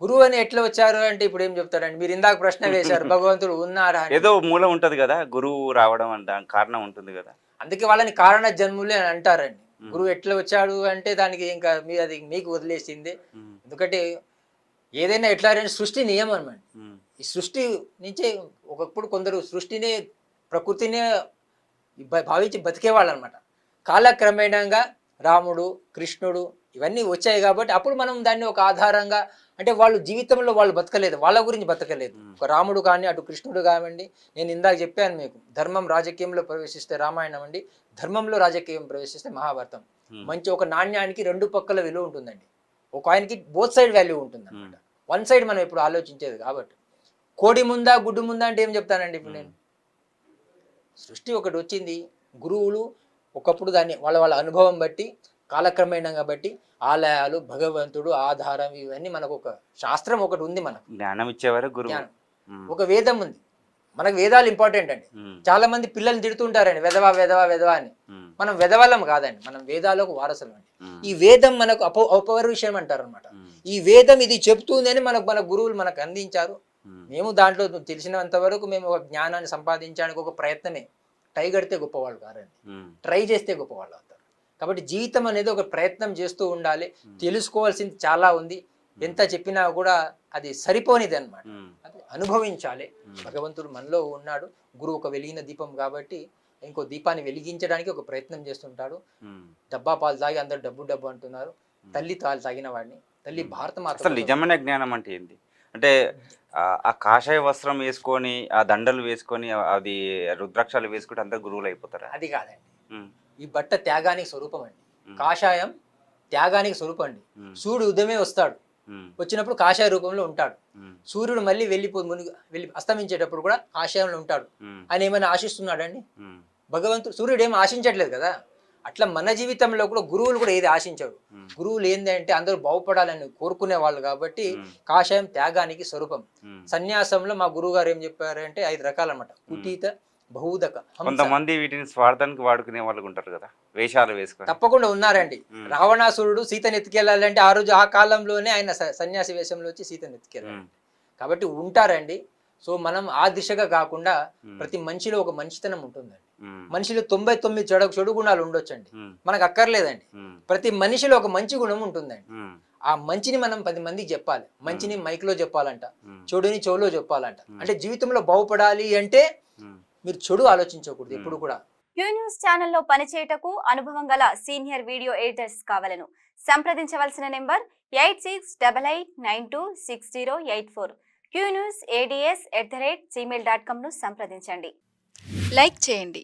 గురువు అని ఎట్లా వచ్చారు అంటే ఇప్పుడు ఏం చెప్తాడండి? మీరు ఇందాక ప్రశ్న వేశారు భగవంతుడు ఉన్నారా అని. ఏదో మూలం ఉంటది కదా, గురువు రావడం అంటే దానికి కారణం ఉంటుంది కదా. అందుకే వాళ్ళని కారణ జన్ములే అని అంటారండి. ఉమ్, గురువు ఎట్లా వచ్చాడు అంటే దానికి ఇంకా మీ అది మీకు వదిలేసిందే. ఉమ్, ఎందుకంటే ఏదైనా ఎట్లా అంటే సృష్టి నియమం అండి. ఉమ్, ఈ సృష్టి నుంచే ఒకప్పుడు కొందరు సృష్టినే ప్రకృతినే భావించి బతికేవాళ్ళు అనమాట. కాలక్రమేణంగా రాముడు కృష్ణుడు ఇవన్నీ వచ్చాయి కాబట్టి అప్పుడు మనం దాన్ని ఒక ఆధారంగా అంటే వాళ్ళు జీవితంలో వాళ్ళు బతకలేదు, వాళ్ళ గురించి బతకలేదు. ఒక రాముడు కానీ అటు కృష్ణుడు కానివ్వండి, నేను ఇందాక చెప్పాను మీకు, ధర్మం రాజకీయంలో ప్రవేశిస్తే రామాయణం అండి, ధర్మంలో రాజకీయం ప్రవేశిస్తే మహాభారతం. మంచి ఒక నాణ్యానికి రెండు పక్కల విలువ ఉంటుందండి, ఒక ఆయనకి బోత్ సైడ్ వాల్యూ ఉంటుంది అనమాట. వన్ సైడ్ మనం ఇప్పుడు ఆలోచించేది కాబట్టి. కోడి ముందా గుడ్డు ముందా అంటే ఏం చెప్తానండి ఇప్పుడు నేను? సృష్టి ఒకటి వచ్చింది, గురువులు ఒకప్పుడు దాన్ని వాళ్ళ వాళ్ళ అనుభవం బట్టి కాలక్రమేణంగా బట్టి ఆలయాలు, భగవంతుడు, ఆధారం, ఇవన్నీ మనకు ఒక శాస్త్రం ఒకటి ఉంది, మనకు జ్ఞానం ఇచ్చేవారు గురువు. జ్ఞానం, ఒక వేదం ఉంది. మనకు వేదాలు ఇంపార్టెంట్ అండి. చాలా మంది పిల్లల్ని తిడుతుంటారండి వెధవా వెధవా వెధవా అని. మనం వెధవలం కాదండి, మనం వేదాలకు వారసులం అండి. ఈ వేదం మనకు అపౌరుషం అంటారు అనమాట. ఈ వేదం ఇది చెప్తుంది అని మన గురువులు మనకు అందించారు. మేము దాంట్లో తెలిసినంత వరకు మేము ఒక జ్ఞానాన్ని సంపాదించడానికి ఒక ప్రయత్నమే. ట్రై కడితే గొప్పవాళ్ళు కారండి, ట్రై చేస్తే గొప్పవాళ్ళు అవుతారు. కాబట్టి జీవితం అనేది ఒక ప్రయత్నం చేస్తూ ఉండాలి. తెలుసుకోవాల్సింది చాలా ఉంది, ఎంత చెప్పినా కూడా అది సరిపోనిది అనమాట. అది అనుభవించాలి. భగవంతుడు మనలో ఉన్నాడు, గురువు ఒక వెలిగిన దీపం కాబట్టి ఇంకో దీపాన్ని వెలిగించడానికి ఒక ప్రయత్నం చేస్తుంటాడు. డబ్బా పాలు తాగి అందరు డబ్బు డబ్బు అంటున్నారు. తల్లి పాలు తాగిన వాడిని, తల్లి భారత మాత. అసలు నిజమైన జ్ఞానం అంటే ఏంటి? అంటే ఆ కాషాయ వస్త్రం వేసుకొని, ఆ దండలు వేసుకొని, అది రుద్రాక్షాలు వేసుకుంటే అందరు గురువులు అయిపోతారా? అది కాదండి. ఈ బట్ట త్యాగానికి స్వరూపం అండి. కాషాయం త్యాగానికి స్వరూపం అండి. సూర్యుడు ఉదయమే వస్తాడు, వచ్చినప్పుడు కాషాయ రూపంలో ఉంటాడు. సూర్యుడు మళ్ళీ వెళ్ళి అస్తమించేటప్పుడు కూడా కాషాయంలో ఉంటాడు. ఆయన ఏమైనా ఆశిస్తున్నాడండి? భగవంతుడు సూర్యుడు ఏమి ఆశించట్లేదు కదా. అట్లా మన జీవితంలో కూడా గురువులు కూడా ఏది ఆశించరు. గురువులు ఏంటంటే అందరూ బాగుపడాలని కోరుకునే వాళ్ళు కాబట్టి కాషాయం త్యాగానికి స్వరూపం. సన్యాసంలో మా గురువు గారు ఏం చెప్పారంటే 5 రకాలు అన్నమాట. కుటీత, బహుదక, కొంతమంది వీటిని స్వార్థానికి వాడుకునే వాళ్ళు ఉంటారు కదా, వేషాలు వేసుకొని. తప్పకుండా ఉన్నారండి. రావణాసురుడు సీతను ఎత్తుకెళ్ళాలంటే ఆ రోజు ఆ కాలంలోనే ఆయన సన్యాసి వేషంలో వచ్చి సీతను ఎత్తుకెళ్ళాలి. కాబట్టి ఉంటారండి. సో మనం ఆ దిశగా కాకుండా ప్రతి మనిషిలో ఒక మంచితనం ఉంటుందండి. మనిషిలో 99 చెడు గుణాలు ఉండొచ్చండి, మనకు అక్కర్లేదండి. ప్రతి మనిషిలో ఒక మంచి గుణం ఉంటుందండి. ఆ మంచిని మనం 10 మందికి చెప్పాలి. మంచిని మైక్ లో చెప్పాలంట, చెడుని చెవులో చెప్పాలంట. అంటే జీవితంలో బాగుపడాలి అంటే మీరు చెడు ఆలోచించకూడదు ఎప్పుడు కూడా. క్యూ న్యూస్ ఛానల్లో పనిచేయటకు అనుభవం గల సీనియర్ వీడియో ఎడిటర్స్ కావాలను సంప్రదించవలసిన నెంబర్ 8688926084. qnewsads@gmail.com ను సంప్రదించండి. లైక్ చేయండి.